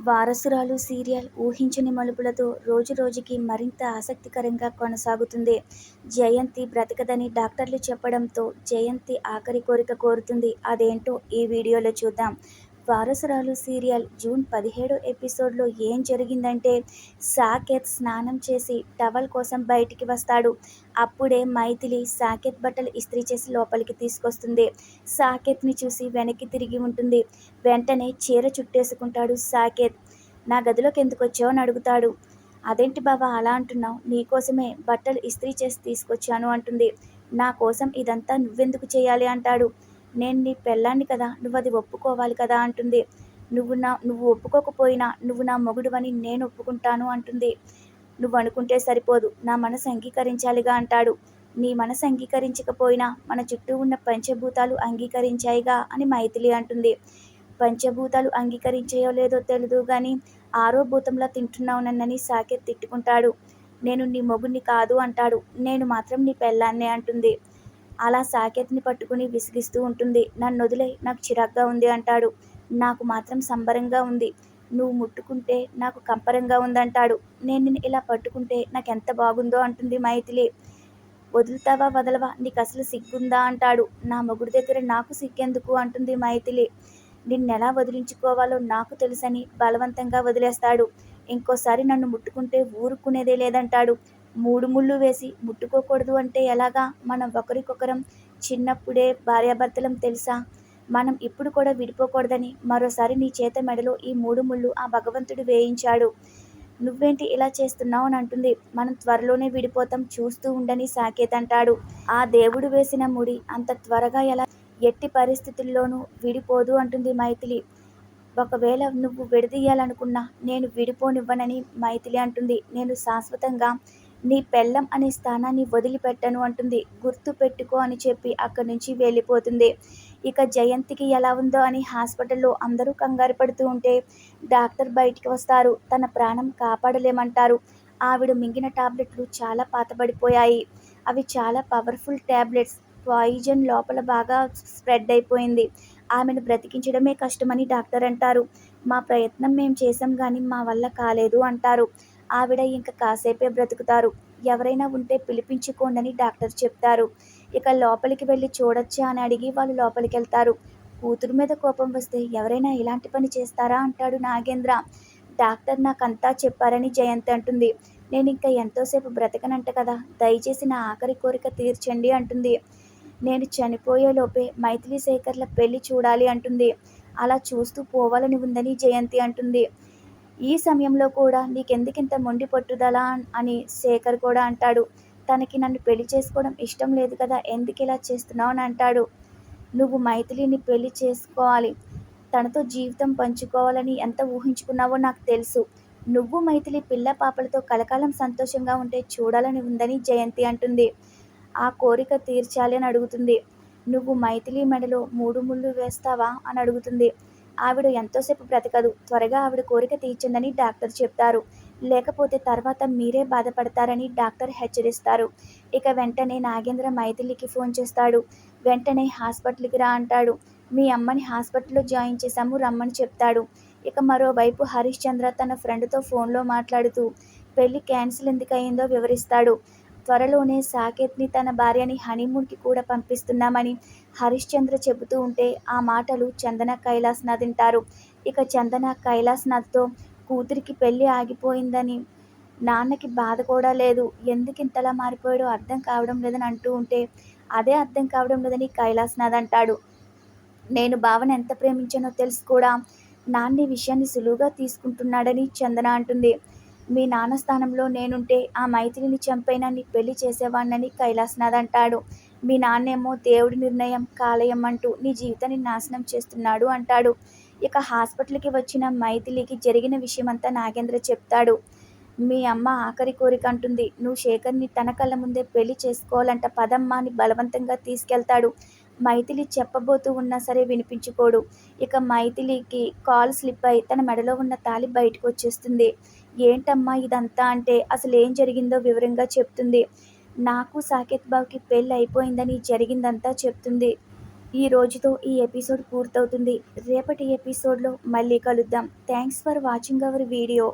వారసురాలు serial ఊహించని మలుపులతో రోజురోజుకి మరింత ఆసక్తికరంగా కొనసాగుతుంది. జయంతి బ్రతకదని డాక్టర్లు చెప్పడంతో జయంతి ఆఖరి కోరిక కోరుతుంది. అదేంటో ఈ వీడియోలో చూద్దాం. వారసురాలు సీరియల్ జూన్ 17 ఎపిసోడ్లో ఏం జరిగిందంటే, సాకేత్ స్నానం చేసి టవల్ కోసం బయటికి వస్తాడు. అప్పుడే మైథిలి సాకేత్ బట్టలు ఇస్త్రీ చేసి లోపలికి తీసుకొస్తుంది. సాకేత్ని చూసి వెనక్కి తిరిగి ఉంటుంది. వెంటనే చీర చుట్టేసుకుంటాడు సాకేత్. నా గదిలోకి ఎందుకు వచ్చావు అని అడుగుతాడు. అదేంటి బావా అలా అంటున్నావు, నీకోసమే బట్టలు ఇస్త్రీ చేసి తీసుకొచ్చాను అంటుంది. నా కోసం ఇదంతా నువ్వెందుకు చేయాలి అంటాడు. నేను నీ పెళ్ళాన్ని కదా, నువ్వు అది ఒప్పుకోవాలి కదా అంటుంది. నువ్వు ఒప్పుకోకపోయినా నువ్వు నా మొగుడువని నేను ఒప్పుకుంటాను అంటుంది. నువ్వు అనుకుంటే సరిపోదు, నా మనసు అంగీకరించాలిగా అంటాడు. నీ మనసు అంగీకరించకపోయినా మన చుట్టూ ఉన్న పంచభూతాలు అంగీకరించాయిగా అని మైథిలి అంటుంది. పంచభూతాలు అంగీకరించాయో లేదో తెలీదు గాని ఆరో భూతంలా తింటున్నావు నన్నని సాకేత్ తిట్టుకుంటాడు. నేను నీ మొగుణ్ణి కాదు అంటాడు. నేను మాత్రం నీ పెళ్ళాన్నే అంటుంది. అలా సాకేత్ని పట్టుకుని విసిగిస్తూ ఉంటుంది. నన్నొదిలేయ్, నాకు చిరాగ్గా ఉంది అంటాడు. నాకు మాత్రం సంబరంగా ఉంది. నువ్వు ముట్టుకుంటే నాకు కంపరంగా ఉందంటాడు. నేను నిన్ను ఇలా పట్టుకుంటే నాకెంత బాగుందో అంటుంది మైథిలి. వదులుతావా వదలవా, నీకసలు సిగ్గుందా అంటాడు. నా మొగుడి దగ్గర నాకు సిగ్గెందుకు అంటుంది మైథిలి. నిన్నెలా వదిలించుకోవాలో నాకు తెలుసని బలవంతంగా వదిలేస్తాడు. ఇంకోసారి నన్ను ముట్టుకుంటే ఊరుకునేదే లేదంటాడు. 3 ముళ్ళు వేసి ముట్టుకోకూడదు అంటే ఎలాగా? మనం ఒకరికొకరం చిన్నప్పుడే భార్యాభర్తలం తెలుసా? మనం ఇప్పుడు కూడా విడిపోకూడదని మరోసారి నీ చేత మెడలో ఈ 3 ముళ్ళు ఆ భగవంతుడు వేయించాడు. నువ్వేంటి ఇలా చేస్తున్నావు అని అంటుంది. మనం త్వరలోనే విడిపోతాం, చూస్తూ ఉండని సాకేత్ అంటాడు. ఆ దేవుడు వేసిన ముడి అంత త్వరగా ఎలా? ఎట్టి పరిస్థితుల్లోనూ విడిపోదు అంటుంది మైథిలి. ఒకవేళ నువ్వు విడదీయాలనుకున్నా నేను విడిపోనివ్వనని మైథిలి అంటుంది. నేను శాశ్వతంగా నీ పెళ్ళం అనే స్థానాన్ని వదిలిపెట్టను అంటుంది. గుర్తు పెట్టుకో అని చెప్పి అక్కడి నుంచి వెళ్ళిపోతుంది. ఇక జయంతికి ఎలా ఉందో అని హాస్పిటల్లో అందరూ కంగారు పడుతూ ఉంటే డాక్టర్ బయటికి వస్తారు. తన ప్రాణం కాపాడలేమంటారు. ఆవిడ మింగిన టాబ్లెట్లు చాలా పాతబడిపోయాయి. అవి చాలా పవర్ఫుల్ టాబ్లెట్స్. పాయిజన్ లోపల బాగా స్ప్రెడ్ అయిపోయింది. ఆమెను బ్రతికించడమే కష్టమని డాక్టర్ అంటారు. మా ప్రయత్నం మేం చేశాం గానీ మా వల్ల కాలేదు అంటారు. ఆవిడ ఇంక కాసేపే బ్రతుకుతారు. ఎవరైనా ఉంటే పిలిపించుకోండని డాక్టర్ చెప్తారు. ఇక లోపలికి వెళ్ళి చూడొచ్చా అని అడిగి వాళ్ళు లోపలికెళ్తారు. కూతురు మీద కోపం వస్తే ఎవరైనా ఇలాంటి పని చేస్తారా అంటాడు నాగేంద్ర. డాక్టర్ నాకంతా చెప్పారని జయంతి అంటుంది. నేనింక ఎంతోసేపు బ్రతకనంట కదా, దయచేసి నా ఆఖరి కోరిక తీర్చండి అంటుంది. నేను చనిపోయేలోపే మైథిలి శేఖర్ల పెళ్లి చూడాలి అంటుంది. అలా చూస్తూ పోవాలని ఉందని జయంతి అంటుంది. ఈ సమయంలో కూడా నీకెందుకింత మొండి పట్టుదల అని శేఖర్ కూడా అంటాడు. తనకి నన్ను పెళ్లి చేసుకోవడం ఇష్టం లేదు కదా, ఎందుకిలా చేస్తున్నావు అని అంటాడు. నువ్వు మైథిలిని పెళ్లి చేసుకోవాలి, తనతో జీవితం పంచుకోవాలని ఎంత ఊహించుకున్నావో నాకు తెలుసు. నువ్వు మైథిలి పిల్ల పాపలతో కలకాలం సంతోషంగా ఉంటే చూడాలని ఉందని జయంతి అంటుంది. ఆ కోరిక తీర్చాలి అని అడుగుతుంది. నువ్వు మైథిలి మెడలో 3 ముళ్ళు వేస్తావా అని అడుగుతుంది. ఆవిడ ఎంతోసేపు బ్రతకదు, త్వరగా ఆవిడ కోరిక తీర్చండని డాక్టర్ చెప్తారు. లేకపోతే తర్వాత మీరే బాధపడతారని డాక్టర్ హెచ్చరిస్తారు. ఇక వెంటనే నాగేంద్ర మైథిలికి ఫోన్ చేస్తాడు. వెంటనే హాస్పిటల్కి రా అంటాడు. మీ అమ్మని హాస్పిటల్లో జాయిన్ చేశాము, రమ్మని చెప్తాడు. ఇక మరోవైపు హరిశ్చంద్ర తన ఫ్రెండ్తో ఫోన్లో మాట్లాడుతూ పెళ్లి క్యాన్సిల్ ఎందుకయిందో వివరిస్తాడు. త్వరలోనే సాకేత్ని తన భార్యని హనీమూన్కి కూడా పంపిస్తున్నామని హరిశ్చంద్ర చెబుతూ ఉంటే ఆ మాటలు చందన కైలాస్నాథ్ వింటారు. ఇక చందన కైలాస్నాథ్తో కూతురికి పెళ్లి ఆగిపోయిందని, నాన్నకి బాధ కూడా లేదు, ఎందుకింతలా మారిపోయాడో అర్థం కావడం లేదని అంటూ ఉంటే అదే అర్థం కావడం లేదని కైలాస్నాథ్ అంటాడు. నేను బావని ఎంత ప్రేమించానో తెలిసి కూడా నాన్న ఈ విషయాన్ని సులువుగా తీసుకుంటున్నాడని చందన అంటుంది. మీ నాన్న స్థానంలో నేనుంటే ఆ మైథిలిని చంపైనా నీ పెళ్లి చేసేవాణ్ణని కైలాస్నాథ్ అంటాడు. మీ నాన్నేమో దేవుడి నిర్ణయం కాలేయం అంటూ నీ జీవితాన్ని నాశనం చేస్తున్నాడు అంటాడు. ఇక హాస్పిటల్కి వచ్చిన మైథిలికి జరిగిన విషయమంతా నాగేంద్ర చెప్తాడు. మీ అమ్మ ఆఖరి కోరిక అంటుంది. నువ్వు శేఖర్ని తన కళ్ళ ముందే పెళ్లి చేసుకోవాలంట, పదమ్మా అని బలవంతంగా తీసుకెళ్తాడు. మైథిలి చెప్పబోతూ ఉన్నా సరే వినిపించుకోడు. ఇక మైథిలికి కాల్ స్లిప్ అయి తన మెడలో ఉన్న తాళి బయటకు వచ్చేస్తుంది. ఏంటమ్మా ఇదంతా అంటే అసలు ఏం జరిగిందో వివరంగా చెప్తుంది. నాకు సాకేత్ బావకి పెళ్ళి అయిపోయిందని జరిగిందంతా చెప్తుంది. ఈ రోజుతో ఈ ఎపిసోడ్ పూర్తవుతుంది. రేపటి ఎపిసోడ్లో మళ్ళీ కలుద్దాం. Thanks for watching our video.